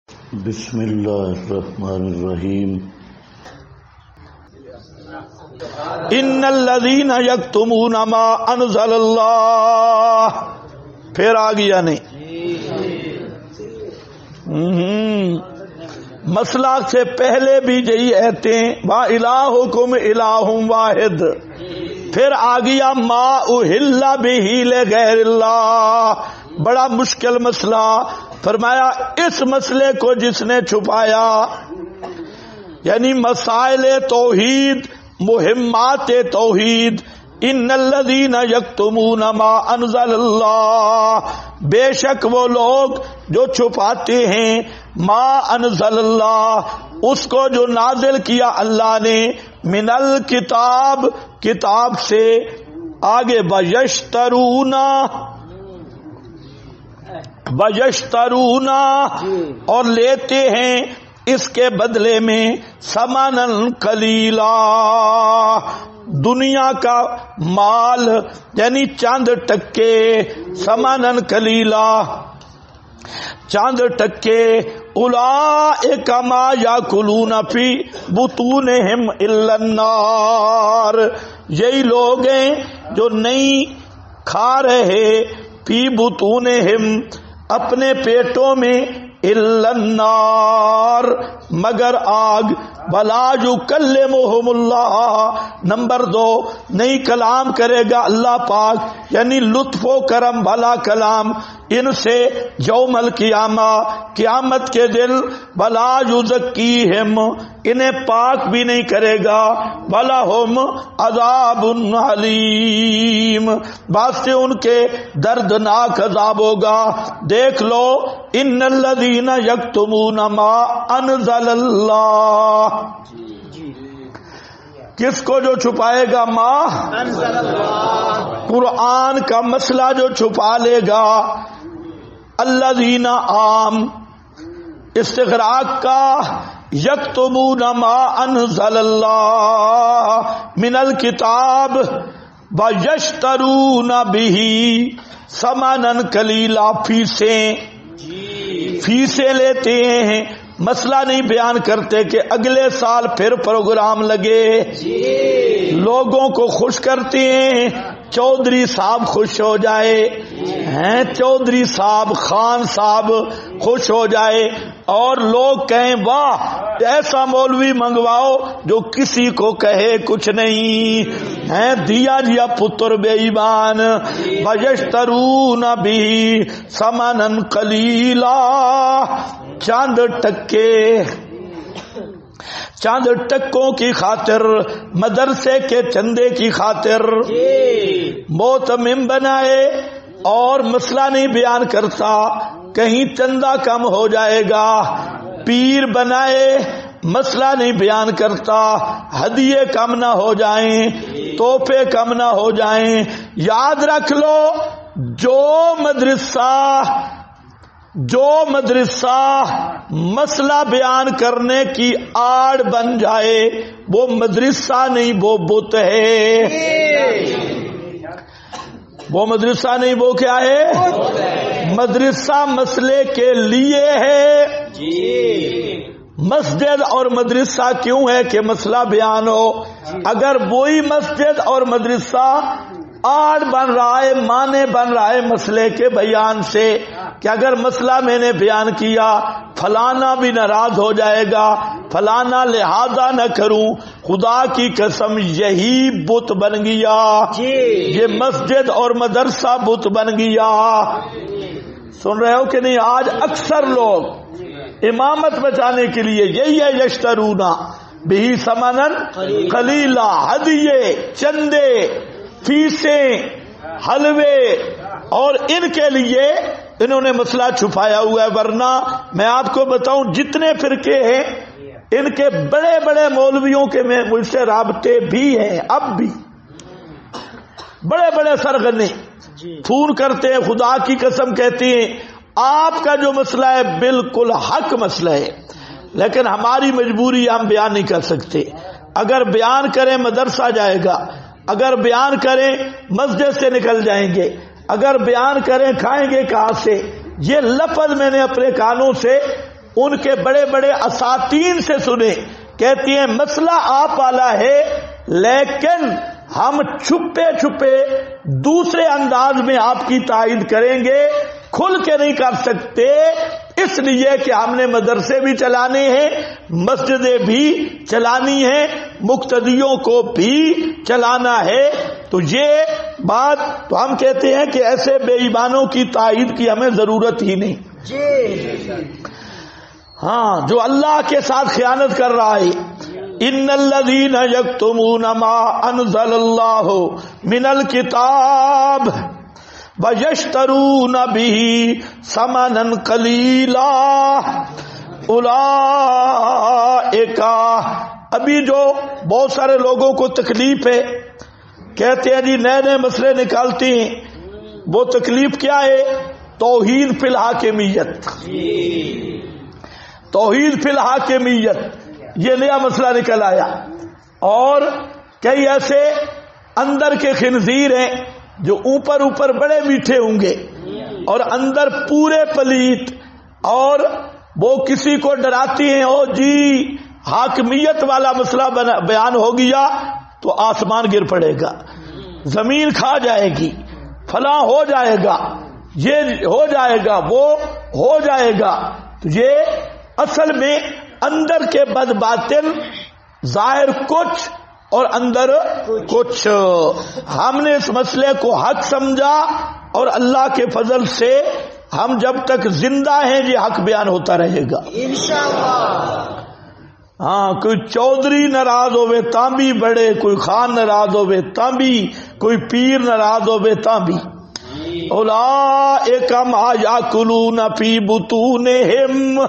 بسم اللہ الرحمن الرحیم ان الذین یکتمون ما انزل اللہ، پھر آ گیا نہیں، مسئلہ سے پہلے بھی یہی ایتیں وا الہکم الہ واحد، پھر آ گیا ما اہل بہ لغیر اللہ، بڑا مشکل مسئلہ۔ فرمایا اس مسئلے کو جس نے چھپایا، یعنی مسائل توحید، مہمات توحید، ان الذین یکتمون ما انزل اللہ، بے شک وہ لوگ جو چھپاتے ہیں ما انزل اللہ، اس کو جو نازل کیا اللہ نے، من الکتاب، کتاب سے، آگے بیشترون اور لیتے ہیں اس کے بدلے میں ثمنن قلیلا، دنیا کا مال، یعنی چند ٹکے، ثمنن قلیلا، چند ٹکے، اولئک ما یاکلون فی بطونہم الا النار، یہی لوگ ہیں جو نہیں کھا رہے فی بطونہم، اپنے پیٹوں میں، الا النار، مگر آگ، ولا یکلمہم اللہ، نمبر 2 نہیں کلام کرے گا اللہ پاک، یعنی لطف و کرم بھلا کلام ان سے یوم القیامہ، قیامت کے دن، ولا یزکیہم، انہیں پاک بھی نہیں کرے گا، وَلَهُمْ عَذَابٌ عَلِيمٌ، واسطے ان کے دردناک عذاب ہوگا۔ دیکھ لو، ان الذین یکتمون ما انزل اللہ، کس کو جو چھپائے گا؟ ما انزل اللہ، قرآن کا مسئلہ جو چھپا لے گا، الذین عام استغراق کا، یکتمون ما انزل اللہ من الکتاب ویشترون بہ ثمنا قلیلا، فیسیں لیتے ہیں، مسئلہ نہیں بیان کرتے کہ اگلے سال پھر پروگرام لگے، لوگوں کو خوش کرتے ہیں، چودھری صاحب خوش ہو جائے ہیں، چودھری صاحب، خان صاحب خوش ہو جائے، اور لوگ کہیں واہ ایسا مولوی منگواؤ جو کسی کو کہے کچھ نہیں ہے، دیا جیا پتر بے ایمان، وَيَشْتَرُونَ بِهِ ثَمَنًا قَلِيلًا، چند ٹکے، چند ٹکوں کی خاطر، مدرسے کے چندے کی خاطر موتمم بنائے، اور مسئلہ نہیں بیان کرتا، کہیں چندہ کم ہو جائے گا، پیر بنائے، مسئلہ نہیں بیان کرتا، ہدیے کم نہ ہو جائیں، تحفے کم نہ ہو جائیں۔ یاد رکھ لو، جو مدرسہ مسئلہ بیان کرنے کی آڑ بن جائے، وہ مدرسہ نہیں، وہ بت ہے، وہ مدرسہ نہیں، وہ کیا ہے؟ مدرسہ مسئلے کے لیے ہے، مسجد اور مدرسہ کیوں ہے کہ مسئلہ بیان ہو، اگر وہی مسجد اور مدرسہ آڑ بن رہا ہے، معنی بن رہا ہے مسئلے کے بیان سے، کہ اگر مسئلہ میں نے بیان کیا فلانا بھی ناراض ہو جائے گا، فلانا لہذا نہ کروں، خدا کی قسم یہی بت بن گیا، یہ مسجد اور مدرسہ بت بن گیا۔ سن رہے ہو کہ نہیں؟ آج اکثر لوگ امامت بچانے کے لیے یہی ہے، یشترون بہ ثمنا قلیلا، ہدیے، چندے، فیسیں، حلوے، اور ان کے لیے انہوں نے مسئلہ چھپایا ہوا ہے۔ ورنہ میں آپ کو بتاؤں، جتنے فرقے ہیں ان کے بڑے بڑے مولویوں کے میں مجھ سے رابطے بھی ہیں، اب بھی بڑے بڑے سرغنے فون کرتے ہیں، خدا کی قسم کہتے ہیں آپ کا جو مسئلہ ہے بالکل حق مسئلہ ہے، لیکن ہماری مجبوری ہم بیان نہیں کر سکتے، اگر بیان کریں مدرسہ جائے گا، اگر بیان کریں مسجد سے نکل جائیں گے، اگر بیان کریں کھائیں گے کہاں سے، یہ لفظ میں نے اپنے کانوں سے ان کے بڑے بڑے اساتین سے سنے. کہتی ہیں مسئلہ آپ والا ہے لیکن ہم چھپے چھپے دوسرے انداز میں آپ کی تائید کریں گے, کھل کے نہیں کر سکتے, اس لیے کہ ہم نے مدرسے بھی چلانے ہیں, مسجدیں بھی چلانی ہیں, مقتدیوں کو بھی چلانا ہے. تو یہ بات تو ہم کہتے ہیں کہ ایسے بے ایمانوں کی تائید کی ہمیں ضرورت ہی نہیں. ہاں, جو اللہ کے ساتھ خیانت کر رہا ہے. ان الذین یکتمون ما انزل اللہ من الکتاب وَيَشْتَرُونَ بِهِ ثَمَنًا قَلِيلًا اولئک. ابھی جو بہت سارے لوگوں کو تکلیف ہے, کہتے ہیں جی نئے نئے مسئلے نکالتے ہیں. وہ تکلیف کیا ہے؟ توحید فی الحاکمیت. توحید فی الحاکمیت یہ نیا مسئلہ نکل آیا. اور کئی ایسے اندر کے خنزیر ہیں جو اوپر اوپر بڑے میٹھے ہوں گے اور اندر پورے پلیت, اور وہ کسی کو ڈراتی ہیں او جی حاکمیت والا مسئلہ بیان ہو گیا تو آسمان گر پڑے گا, زمین کھا جائے گی, فلاں ہو جائے گا, یہ ہو جائے گا, وہ ہو جائے گا. تو یہ اصل میں اندر کے بد باطن, ظاہر کچھ اور اندر کچھ. ہم نے اس مسئلے کو حق سمجھا اور اللہ کے فضل سے ہم جب تک زندہ ہیں یہ حق بیان ہوتا رہے گا انشاءاللہ. ہاں, کوئی چودھری ناراض ہوئے تاں بھی بڑے, کوئی خان ناراض ہوئے تاں بھی, کوئی پیر ناراض ہوئے تاں بھی. اولئک ما یاکلون فی بطونہم,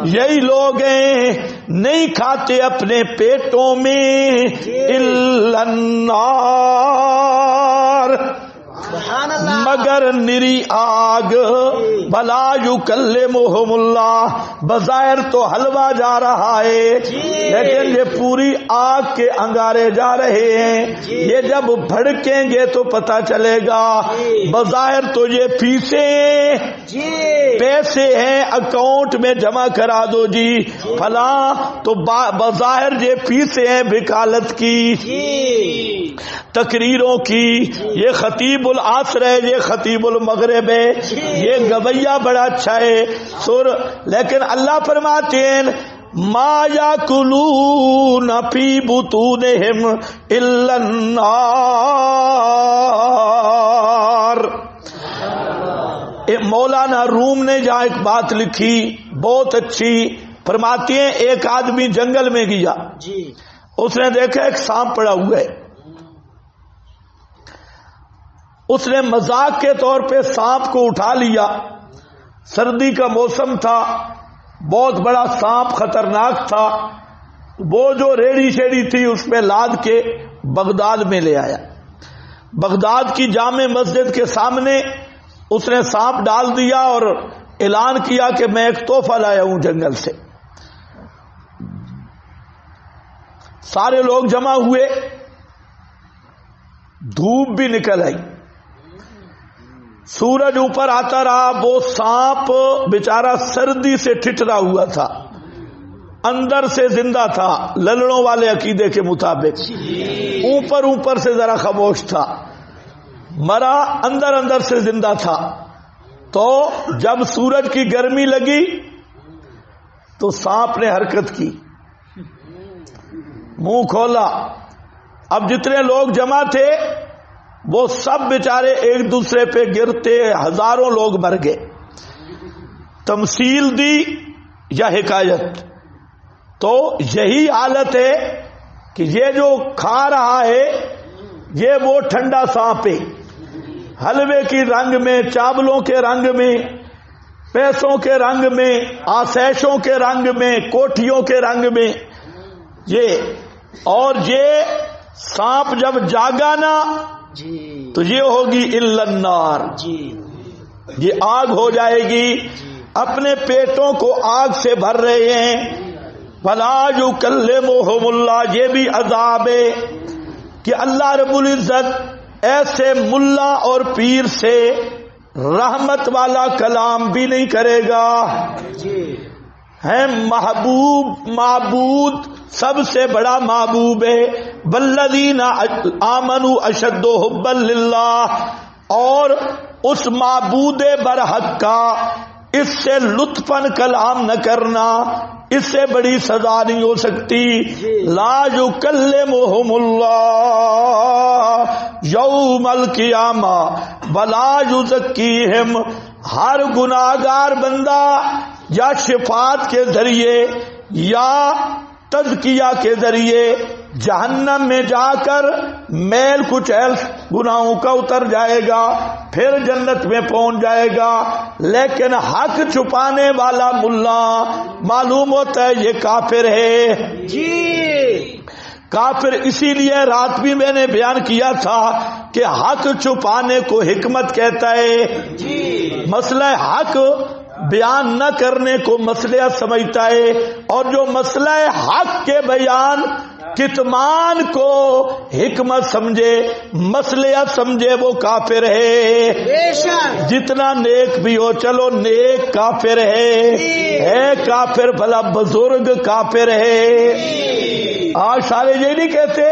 یہی لوگ ہیں نہیں کھاتے اپنے پیٹوں میں الا النار, مگر نری آگ. بلا یکلمہم اللہ, بظاہر تو حلوہ جا رہا ہے لیکن یہ پوری آگ کے انگارے جا رہے ہیں. یہ جب بھڑکیں گے تو پتہ چلے گا. بظاہر تو یہ فیسیں پیسے ہیں اکاؤنٹ میں جمع کرا دو جی فلاں, تو بظاہر یہ فیسیں ہیں وکالت کی, تقریروں کی. یہ خطیب العصر ہے, یہ خطیب المغرب ہے, یہ گویا بڑا اچھا ہے سر, لیکن اللہ فرماتے ہیں ما یاکلون فی بطونہم الا النار. مولانا روم نے جہاں ایک بات لکھی بہت اچھی, فرماتے ہیں ایک آدمی جنگل میں گیا, اس نے دیکھا ایک سانپ پڑا ہوا ہے. اس نے مذاق کے طور پہ سانپ کو اٹھا لیا. سردی کا موسم تھا, بہت بڑا سانپ خطرناک تھا. وہ جو ریڑھی شیڑھی تھی اس پہ لاد کے بغداد میں لے آیا. بغداد کی جامع مسجد کے سامنے اس نے سانپ ڈال دیا اور اعلان کیا کہ میں ایک تحفہ لایا ہوں جنگل سے. سارے لوگ جمع ہوئے, دھوپ بھی نکل آئی, سورج اوپر آتا رہا. وہ سانپ بیچارہ سردی سے ٹھٹرا ہوا تھا, اندر سے زندہ تھا للڑوں والے عقیدے کے مطابق, اوپر سے ذرا خاموش تھا, مرا اندر سے زندہ تھا. تو جب سورج کی گرمی لگی تو سانپ نے حرکت کی, منہ کھولا. اب جتنے لوگ جمع تھے وہ سب بیچارے ایک دوسرے پہ گرتے, ہزاروں لوگ مر گئے. تمثیل دی یا حکایت؟ تو یہی حالت ہے کہ یہ جو کھا رہا ہے یہ وہ ٹھنڈا سانپ ہے, حلوے کی رنگ میں, چاولوں کے رنگ میں, پیسوں کے رنگ میں, آسائشوں کے رنگ میں, کوٹھیوں کے رنگ میں یہ. اور یہ سانپ جب جاگا نا تو یہ ہوگی الا النار, یہ آگ ہو جائے گی. اپنے پیٹوں کو آگ سے بھر رہے ہیں. فلا یکلمہم اللہ, یہ بھی عذاب ہے کہ اللہ رب العزت ایسے ملا اور پیر سے رحمت والا کلام بھی نہیں کرے گا. ہے محبوب معبود سب سے بڑا معبوب ہے. والذین آمنوا اشد حبا للہ، اور اس معبود برحق کا اس سے لطفاً کلام نہ کرنا، اس سے بڑی سزا نہیں ہو سکتی. لا یکلمہم اللہ یوم القیامہ ولا یزکیہم، ہر گناہگار بندہ یا شفاعت کے ذریعے یا تزکیہ کے ذریعے جہنم میں جا کر میل کچیل گناہوں کا اتر جائے گا، پھر جنت میں پہنچ جائے گا. لیکن حق چھپانے والا ملا معلوم ہوتا ہے یہ کافر ہے. جی کافر اسی لیے رات بھی میں نے بیان کیا تھا کہ حق چھپانے کو حکمت کہتا ہے. جی مسئلہ حق بیان نہ کرنے کو مسئلہ سمجھتا ہے، اور جو مسئلہ حق کے بیان کتمان کو حکمت سمجھے، مسئلہ سمجھے، وہ کافر ہے. بے شک جتنا نیک بھی ہو، چلو نیک کافر ہے کافر بھلا بزرگ کافر ہے. آج سارے یہ نہیں کہتے.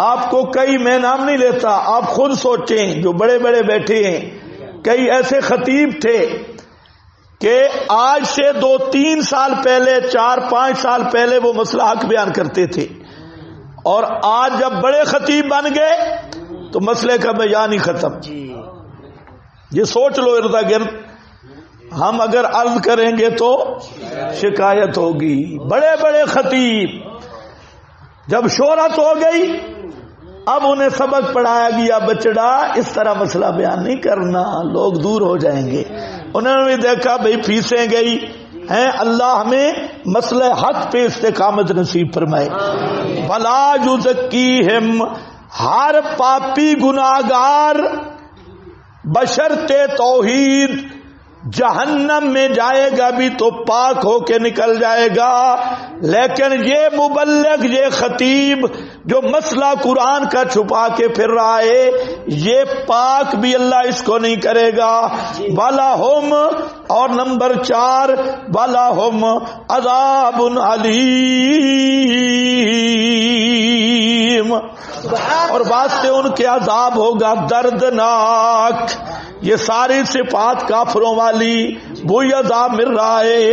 آپ کو کئی میں نام نہیں لیتا، آپ خود سوچیں جو بڑے بڑے بیٹھے ہیں. کئی ایسے خطیب تھے کہ آج سے 2-3 سال پہلے 4-5 سال پہلے وہ مسئلہ حق بیان کرتے تھے، اور آج جب بڑے خطیب بن گئے تو مسئلے کا بیان ہی ختم. یہ سوچ لو ارد گرد، ہم اگر عرض کریں گے تو شکایت ہوگی. بڑے بڑے خطیب جب شہرت ہو گئی، اب انہیں سبق پڑھایا گیا، بچڑا اس طرح مسئلہ بیان نہیں کرنا، لوگ دور ہو جائیں گے. انہوں نے بھی دیکھا بھئی فیسیں گئی ہیں. اللہ ہمیں مسئلہ حق پہ استقامت نصیب فرمائے. ولا یزکیہم، ہر پاپی گناہگار بشرط توحید جہنم میں جائے گا بھی تو پاک ہو کے نکل جائے گا. لیکن یہ مبلغ، یہ خطیب جو مسئلہ قرآن کا چھپا کے پھر رہا ہے، یہ پاک بھی اللہ اس کو نہیں کرے گا. وَلَهُمْ، اور نمبر 4 وَلَهُمْ عَذَابٌ عَلِيمٌ، اور واسطے ان کے عذاب ہوگا دردناک. یہ ساری صفات کافروں والی، وہی عذاب مل رہا ہے.